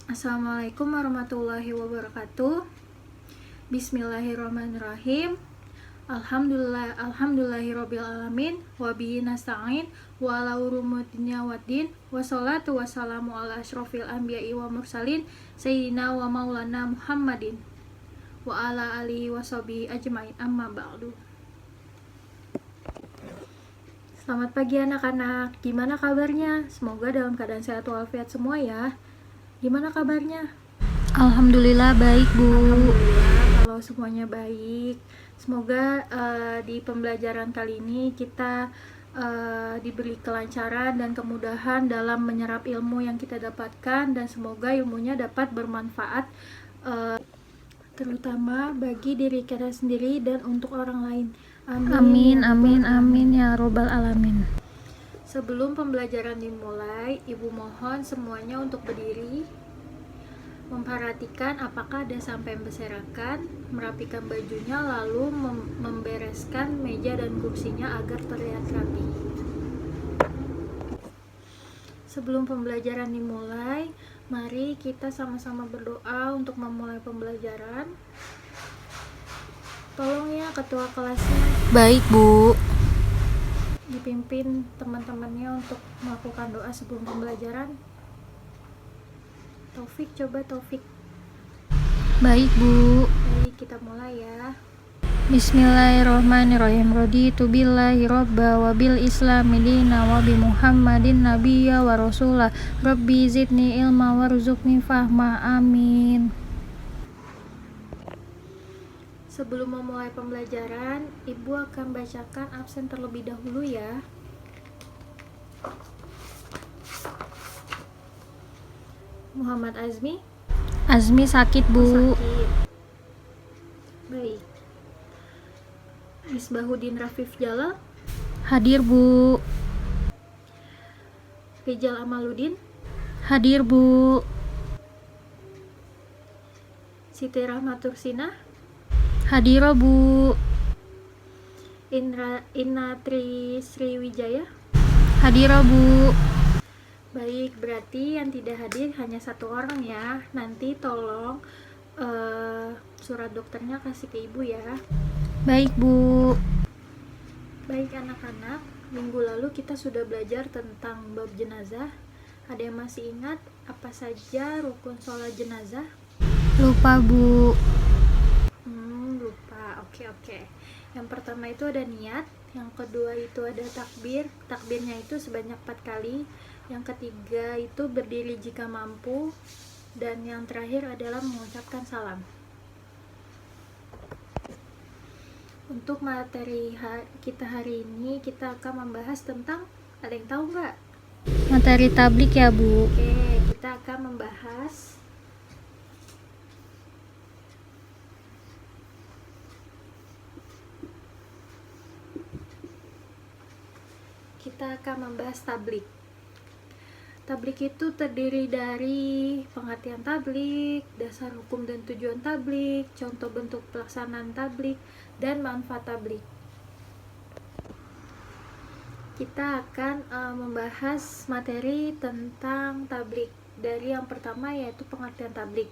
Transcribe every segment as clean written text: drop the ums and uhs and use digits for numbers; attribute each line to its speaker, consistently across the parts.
Speaker 1: Assalamualaikum warahmatullahi wabarakatuh. Bismillahirrahmanirrahim. Alhamdulillahirabbil alamin wa bihi nasta'in wa ala umuridunya waddin wassalatu wassalamu ala asyrofil anbiya'i wa mursalin sayyidina wa maulana Muhammadin wa ala alihi washabihi ajmain, amma ba'du. Selamat pagi anak-anak, gimana kabarnya? Semoga dalam keadaan sehat walafiat semua ya. Gimana kabarnya?
Speaker 2: Alhamdulillah baik, Bu.
Speaker 1: Alhamdulillah kalau semuanya baik. Semoga di pembelajaran kali ini kita diberi kelancaran dan kemudahan dalam menyerap ilmu yang kita dapatkan, dan semoga ilmunya dapat bermanfaat terutama bagi diri kita sendiri dan untuk orang lain.
Speaker 2: Amin, amin, amin ya robbal alamin.
Speaker 1: Sebelum pembelajaran dimulai, Ibu mohon semuanya untuk berdiri, memperhatikan apakah ada sampah yang berserakan, merapikan bajunya, lalu membereskan meja dan kursinya agar terlihat rapi. Sebelum pembelajaran dimulai, mari kita sama-sama berdoa untuk memulai pembelajaran. Tolong ya ketua kelasnya
Speaker 2: Baik, Bu.
Speaker 1: dipimpin teman-temannya untuk melakukan doa sebelum pembelajaran. Taufik, coba Taufik.
Speaker 2: Baik, Bu.
Speaker 1: Baik, kita mulai ya.
Speaker 2: Bismillahirrahmanirrahim. Raditu billahi robba wa bil islami dina wa bi Muhammadin nabiyya wa rasulah. Rabbi zidni ilma warzuqni fahma. Amin.
Speaker 1: Sebelum memulai pembelajaran, Ibu akan bacakan absen terlebih dahulu ya. Muhammad Azmi.
Speaker 2: Azmi sakit, Bu.
Speaker 1: Sakit. Baik. Misbahudin Rafif Jalal.
Speaker 2: Hadir, Bu.
Speaker 1: Rijal Amaluddin.
Speaker 2: Hadir, Bu.
Speaker 1: Siti Rahmatursina.
Speaker 2: Hadir, Bu.
Speaker 1: Inatri Sriwijaya.
Speaker 2: Hadir, Bu.
Speaker 1: Baik, berarti yang tidak hadir hanya satu orang ya. Nanti tolong surat dokternya kasih ke Ibu ya.
Speaker 2: Baik, Bu.
Speaker 1: Baik anak-anak, minggu lalu kita sudah belajar tentang bab jenazah. Ada yang masih ingat apa saja rukun sholat jenazah?
Speaker 2: Lupa, Bu.
Speaker 1: Lupa. Oke. Yang pertama itu ada niat, yang kedua itu ada takbir. Takbirnya itu sebanyak 4 kali. Yang ketiga itu berdiri jika mampu, dan yang terakhir adalah mengucapkan salam. Untuk materi kita hari ini, kita akan membahas tentang, ada yang tahu nggak?
Speaker 2: Materi tablik ya, Bu.
Speaker 1: Oke, kita akan membahas tablik. Tablik itu terdiri dari pengertian tablik, dasar hukum dan tujuan tablik, contoh bentuk pelaksanaan tablik, dan manfaat tablik. Kita akan membahas materi tentang tablik. Dari yang pertama yaitu pengertian tablik.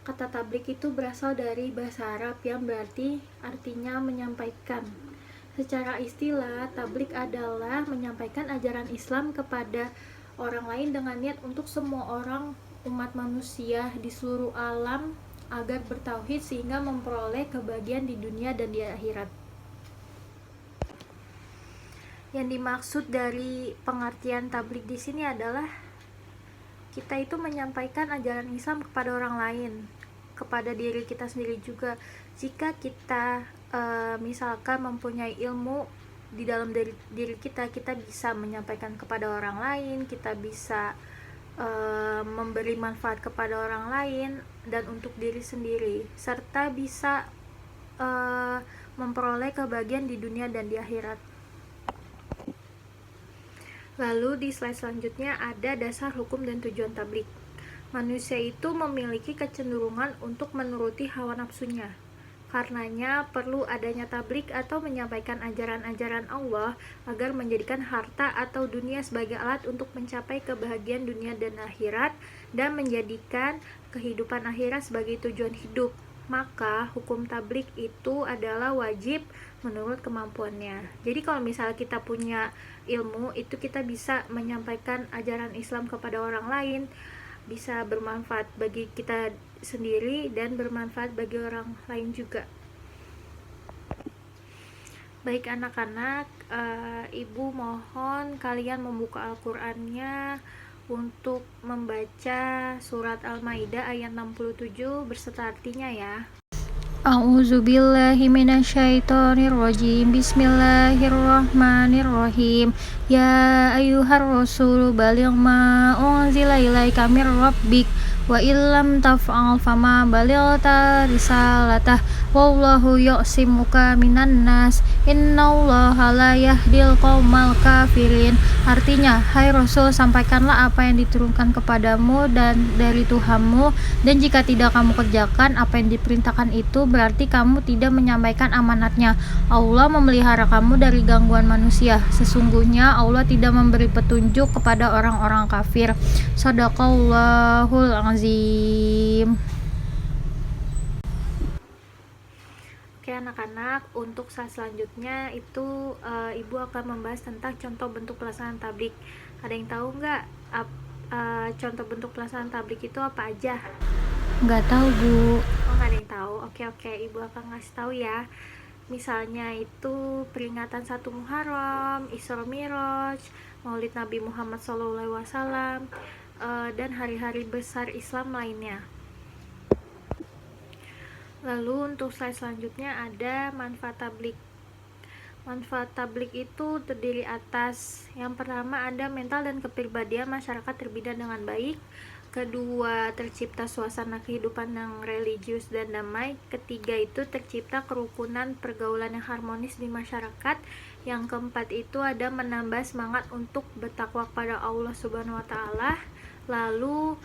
Speaker 1: Kata tablik itu berasal dari bahasa Arab yang berarti artinya menyampaikan. Secara istilah, tablik adalah menyampaikan ajaran Islam kepada orang lain dengan niat untuk semua orang umat manusia di seluruh alam agar bertauhid sehingga memperoleh kebahagiaan di dunia dan di akhirat. Yang dimaksud dari pengertian tablik di sini adalah kita itu menyampaikan ajaran Islam kepada orang lain, kepada diri kita sendiri juga. Jika kita misalkan mempunyai ilmu di dalam diri kita bisa menyampaikan kepada orang lain, kita bisa memberi manfaat kepada orang lain dan untuk diri sendiri, serta bisa memperoleh kebahagiaan di dunia dan di akhirat. Lalu di slide selanjutnya ada dasar hukum dan tujuan tablik. Manusia itu memiliki kecenderungan untuk menuruti hawa nafsunya. Karenanya perlu adanya tablik atau menyampaikan ajaran-ajaran Allah agar menjadikan harta atau dunia sebagai alat untuk mencapai kebahagiaan dunia dan akhirat, dan menjadikan kehidupan akhirat sebagai tujuan hidup. Maka hukum tablik itu adalah wajib menurut kemampuannya. Jadi kalau misalnya kita punya ilmu, itu kita bisa menyampaikan ajaran Islam kepada orang lain, bisa bermanfaat bagi kita sendiri dan bermanfaat bagi orang lain juga. Baik anak-anak, ibu mohon kalian membuka Al-Qur'annya untuk membaca surat Al-Maidah ayat 67 berserta artinya ya.
Speaker 2: A'udzubillahi minasyaitonirrajim. Bismillahirrahmanirrahim. Ya ayyuhar rasul baligh ma unzila ilaika mir rabbik wa illam taf'al fama balighta risalatah wallahu ya'simuka minan nas innallaha la yahdil qaumal kafirin. Artinya, hai Rasul, sampaikanlah apa yang diturunkan kepadamu dan dari Tuhanmu, dan jika tidak kamu kerjakan apa yang diperintahkan itu, berarti kamu tidak menyampaikan amanatnya. Allah memelihara kamu dari gangguan manusia. Sesungguhnya Allah tidak memberi petunjuk kepada orang-orang kafir. Shadaqallahul azim.
Speaker 1: Oke anak-anak, untuk saat selanjutnya itu ibu akan membahas tentang contoh bentuk pelaksanaan tablik. Ada yang tahu nggak contoh bentuk pelaksanaan tablik itu apa aja?
Speaker 2: Nggak tahu, Bu.
Speaker 1: Oh, nggak ada yang tahu. Oke, ibu akan ngasih tahu ya. Misalnya itu peringatan 1 Muharram, Isra Miraj, Maulid Nabi Muhammad SAW, dan hari-hari besar Islam lainnya. Lalu untuk slide selanjutnya ada manfaat tablik. Manfaat tablik itu terdiri atas yang pertama ada mental dan kepribadian masyarakat terbina dengan baik. Kedua, tercipta suasana kehidupan yang religius dan damai. Ketiga, itu tercipta kerukunan pergaulan yang harmonis di masyarakat. Yang keempat, itu ada menambah semangat untuk bertakwa kepada Allah Subhanahu wa taala. Lalu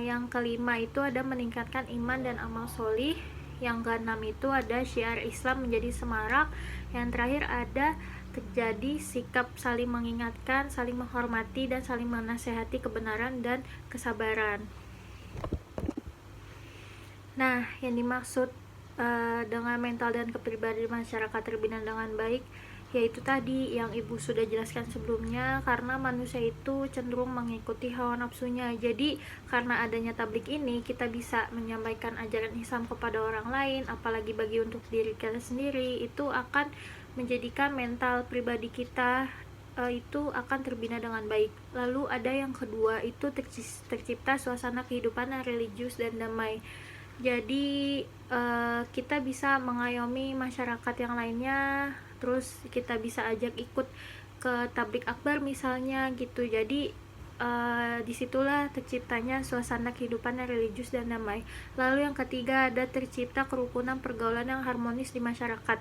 Speaker 1: yang kelima itu ada meningkatkan iman dan amal solih. Yang keenam itu ada syiar Islam menjadi semarak. Yang terakhir ada terjadi sikap saling mengingatkan, saling menghormati, dan saling menasehati kebenaran dan kesabaran. Nah, yang dimaksud dengan mental dan kepribadian masyarakat terbina dengan baik, yaitu tadi yang ibu sudah jelaskan sebelumnya, karena manusia itu cenderung mengikuti hawa nafsunya. Jadi karena adanya tablik ini, kita bisa menyampaikan ajaran Islam kepada orang lain, apalagi bagi untuk diri kita sendiri, itu akan menjadikan mental pribadi kita itu akan terbina dengan baik. Lalu ada yang kedua, itu tercipta suasana kehidupan yang religius dan damai. Jadi kita bisa mengayomi masyarakat yang lainnya, terus kita bisa ajak ikut ke tablik akbar misalnya gitu. Jadi disitulah terciptanya suasana kehidupan yang religius dan damai. Lalu yang ketiga ada tercipta kerukunan pergaulan yang harmonis di masyarakat.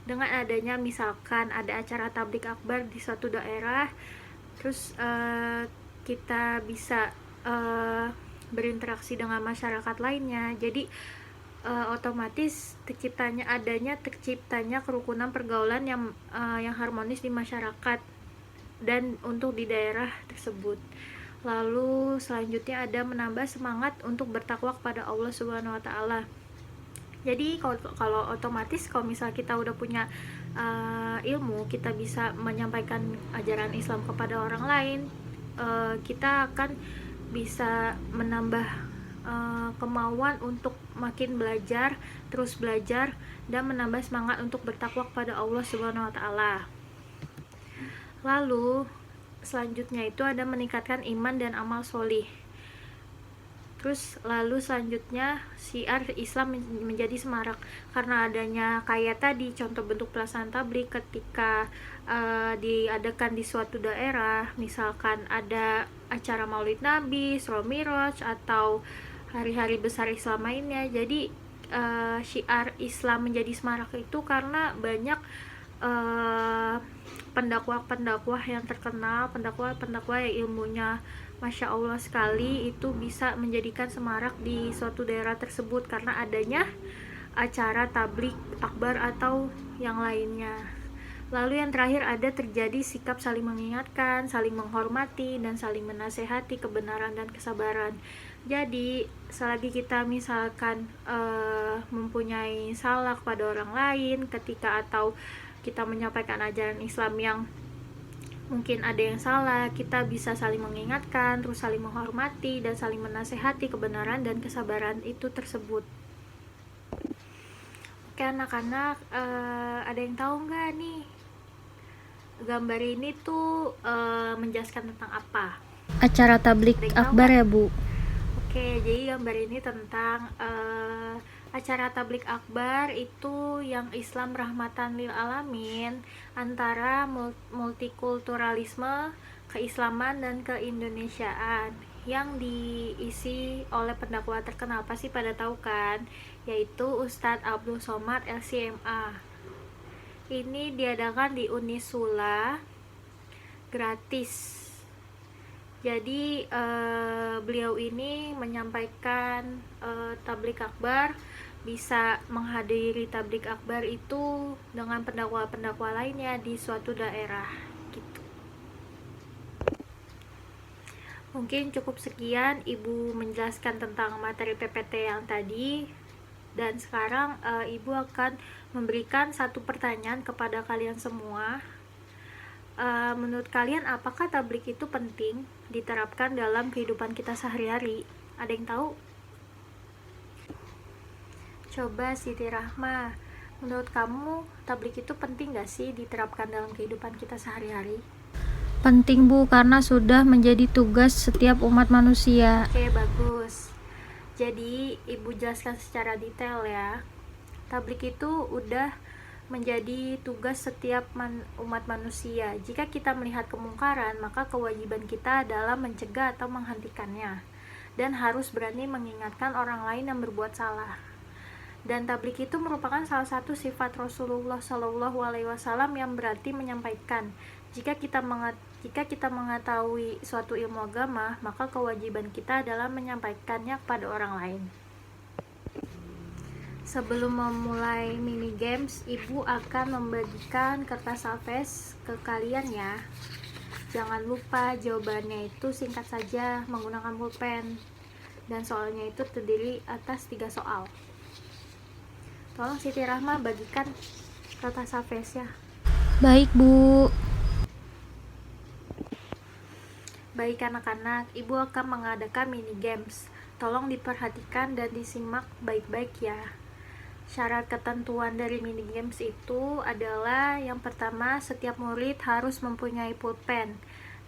Speaker 1: Dengan adanya misalkan ada acara tablik akbar di suatu daerah, terus kita bisa berinteraksi dengan masyarakat lainnya. Jadi otomatis terciptanya kerukunan pergaulan yang harmonis di masyarakat dan untuk di daerah tersebut. Lalu selanjutnya ada menambah semangat untuk bertakwa kepada Allah Subhanahu wa taala. Jadi kalau otomatis kalau misalnya kita udah punya ilmu, kita bisa menyampaikan ajaran Islam kepada orang lain, kita akan bisa menambah kemauan untuk makin belajar, terus belajar, dan menambah semangat untuk bertakwa kepada Allah Subhanahu wa taala. Lalu selanjutnya itu ada meningkatkan iman dan amal solih. Terus lalu selanjutnya syiar Islam menjadi semarak, karena adanya kayak tadi contoh bentuk pelaksanaan tablik ketika diadakan di suatu daerah, misalkan ada acara Maulid Nabi, Isra Miraj, atau hari-hari besar Islam lainnya. Jadi syiar Islam menjadi semarak itu karena banyak pendakwah yang terkenal, pendakwah yang ilmunya Masya Allah sekali, itu bisa menjadikan semarak di suatu daerah tersebut karena adanya acara tablik akbar atau yang lainnya. Lalu yang terakhir ada terjadi sikap saling mengingatkan, saling menghormati, dan saling menasehati kebenaran dan kesabaran. Jadi selagi kita misalkan mempunyai salah kepada orang lain ketika atau kita menyampaikan ajaran Islam yang mungkin ada yang salah, kita bisa saling mengingatkan, terus saling menghormati, dan saling menasehati kebenaran dan kesabaran itu tersebut. Oke anak-anak, ada yang tahu nggak nih gambar ini tuh menjelaskan tentang apa?
Speaker 2: Acara tablik akbar ya Bu.
Speaker 1: Oke, jadi gambar ini tentang acara tablik akbar itu yang Islam rahmatan lil alamin antara multikulturalisme, keislaman dan keindonesiaan yang diisi oleh pendakwa terkenal, pasti pada tahu kan, yaitu Ustadz Abdul Somad LCMA. Ini diadakan di Unisula gratis. Jadi beliau ini menyampaikan tablik akbar, bisa menghadiri tablik akbar itu dengan pendakwa-pendakwa lainnya di suatu daerah gitu. Mungkin cukup sekian Ibu menjelaskan tentang materi PPT yang tadi, dan sekarang Ibu akan memberikan satu pertanyaan kepada kalian semua. Menurut kalian apakah tablik itu penting diterapkan dalam kehidupan kita sehari-hari? Ada yang tahu? Coba Siti Rahma, menurut kamu tablik itu penting gak sih diterapkan dalam kehidupan kita sehari-hari?
Speaker 2: Penting Bu, karena sudah menjadi tugas setiap umat manusia.
Speaker 1: Oke, bagus. Jadi Ibu jelaskan secara detail ya. Tablik itu udah menjadi tugas setiap umat manusia. Jika kita melihat kemungkaran, maka kewajiban kita adalah mencegah atau menghentikannya, dan harus berani mengingatkan orang lain yang berbuat salah. Dan tablik itu merupakan salah satu sifat Rasulullah Shallallahu Alaihi Wasallam yang berarti menyampaikan. Jika kita mengetahui suatu ilmu agama, maka kewajiban kita adalah menyampaikannya kepada orang lain. Sebelum memulai mini games, Ibu akan membagikan kertas alfes ke kalian ya. Jangan lupa jawabannya itu singkat saja menggunakan pulpen. Dan soalnya itu terdiri atas 3 soal. Tolong Siti Rahma bagikan kertas alfes ya.
Speaker 2: Baik Bu.
Speaker 1: Baik anak-anak, Ibu akan mengadakan mini games. Tolong diperhatikan dan disimak baik-baik ya. Syarat ketentuan dari mini games itu adalah yang pertama, setiap murid harus mempunyai pulpen.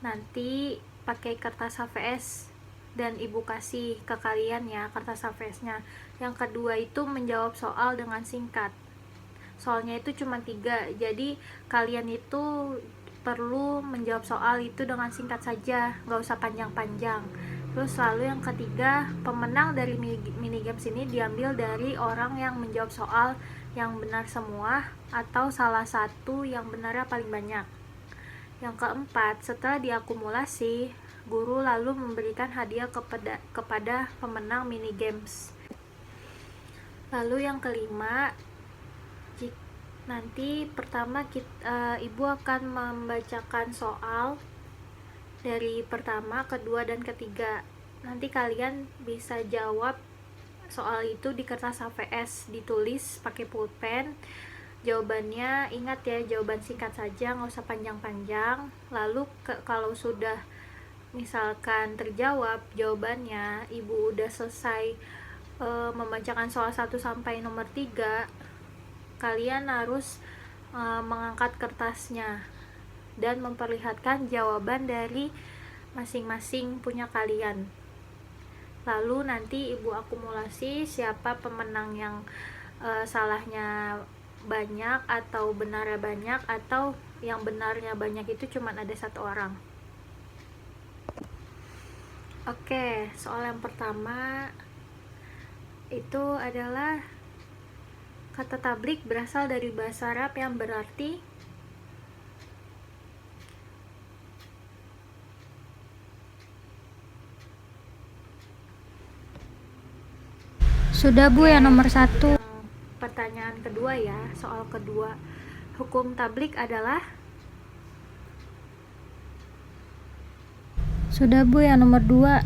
Speaker 1: Nanti pakai kertas HVS dan Ibu kasih ke kalian ya kertas HVS-nya. Yang kedua itu menjawab soal dengan singkat. Soalnya itu cuma 3, jadi kalian itu perlu menjawab soal itu dengan singkat saja, nggak usah panjang-panjang. Terus lalu yang ketiga, pemenang dari mini games ini diambil dari orang yang menjawab soal yang benar semua atau salah satu yang benarnya paling banyak. Yang keempat, setelah diakumulasi, guru lalu memberikan hadiah kepada pemenang mini games. Lalu yang kelima, nanti pertama Ibu akan membacakan soal dari pertama, kedua, dan ketiga. Nanti kalian bisa jawab soal itu di kertas HVS, ditulis pakai pulpen. Jawabannya ingat ya, jawaban singkat saja, nggak usah panjang-panjang. Lalu kalau sudah misalkan terjawab jawabannya, Ibu udah selesai membacakan soal 1 sampai nomor 3, kalian harus mengangkat kertasnya dan memperlihatkan jawaban dari masing-masing punya kalian. Lalu nanti Ibu akumulasi siapa pemenang yang salahnya banyak atau benarnya banyak, atau yang benarnya banyak itu cuma ada 1 orang. Oke, soal yang pertama itu adalah kata tablik berasal dari bahasa Arab yang berarti
Speaker 2: sudah Bu, yang nomor 1.
Speaker 1: Yang pelajaran kedua ya, soal kedua. Hukum tablik adalah?
Speaker 2: Sudah Bu, yang nomor 2.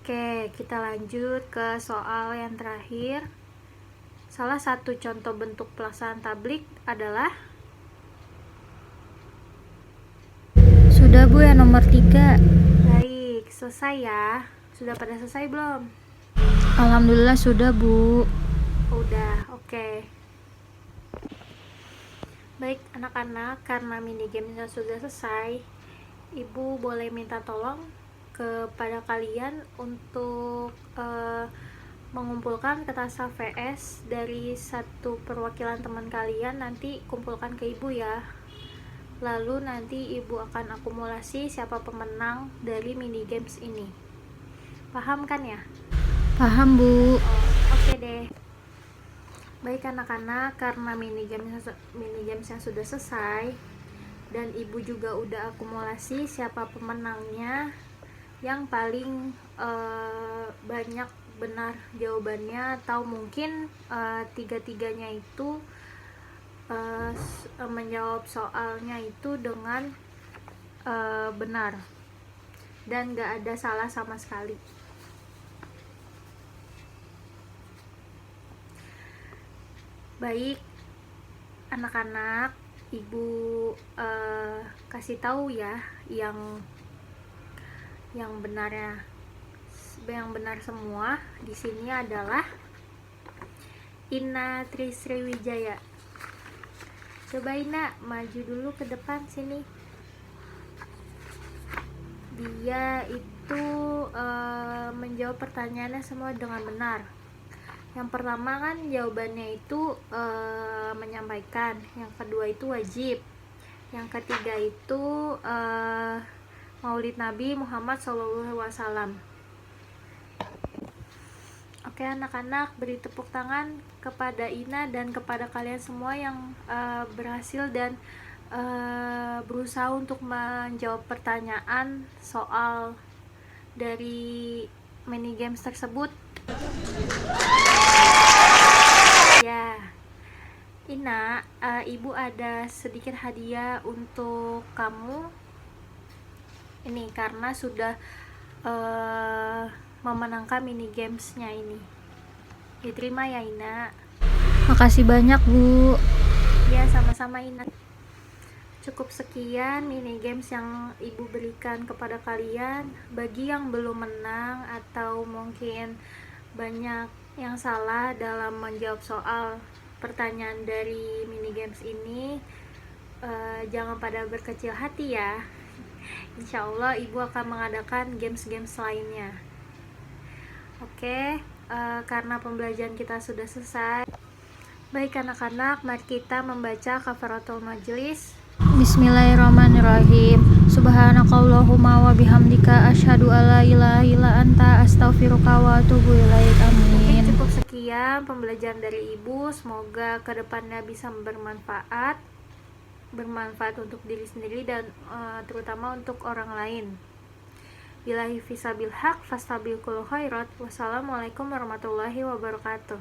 Speaker 1: Oke, kita lanjut ke soal yang terakhir. Salah satu contoh bentuk pelaksanaan tablik adalah?
Speaker 2: Sudah Bu, yang nomor 3.
Speaker 1: Baik, selesai ya. Sudah pada selesai belum?
Speaker 2: Alhamdulillah sudah Bu.
Speaker 1: Udah, oke. Baik anak-anak, karena mini gamesnya sudah selesai, Ibu boleh minta tolong kepada kalian untuk mengumpulkan kertas VS dari satu perwakilan teman kalian, nanti kumpulkan ke Ibu ya. Lalu nanti Ibu akan akumulasi siapa pemenang dari mini games ini. Paham kan ya?
Speaker 2: Paham Bu.
Speaker 1: Oke deh. Baik anak-anak, karena mini gamesnya sudah selesai dan Ibu juga udah akumulasi siapa pemenangnya yang paling banyak benar jawabannya, atau mungkin tiga-tiganya itu menjawab soalnya itu dengan benar dan gak ada salah sama sekali. Baik anak-anak, Ibu kasih tahu ya yang benarnya, yang benar semua di sini adalah Ina Tri Sriwijaya. Coba Ina maju dulu ke depan sini. Dia itu menjawab pertanyaannya semua dengan benar. Yang pertama kan jawabannya itu menyampaikan, yang kedua itu wajib, yang ketiga itu Maulid Nabi Muhammad SAW. Oke anak-anak, beri tepuk tangan kepada Ina dan kepada kalian semua yang berhasil dan berusaha untuk menjawab pertanyaan soal dari mini games tersebut. Ya, Ina, Ibu ada sedikit hadiah untuk kamu. Ini karena sudah memenangkan mini gamesnya ini. Diterima ya Ina.
Speaker 2: Makasih banyak Bu.
Speaker 1: Ya, sama-sama Ina. Cukup sekian mini games yang Ibu berikan kepada kalian. Bagi yang belum menang atau mungkin banyak yang salah dalam menjawab soal pertanyaan dari mini games ini, jangan pada berkecil hati ya. Insya Allah Ibu akan mengadakan games-games lainnya. Oke, karena pembelajaran kita sudah selesai. Baik anak-anak, mari kita membaca kafaratul majelis.
Speaker 2: Bismillahirrahmanirrahim. Subhanakallahumma wa bihamdika asyhadu alla ilaha illa anta astaghfiruka wa atubu ilaik. Amin.
Speaker 1: Oke, cukup sekian pembelajaran dari Ibu. Semoga kedepannya bisa bermanfaat untuk diri sendiri dan terutama untuk orang lain. Billahi fisabil haq fastabiqul khairat. Wassalamualaikum warahmatullahi wabarakatuh.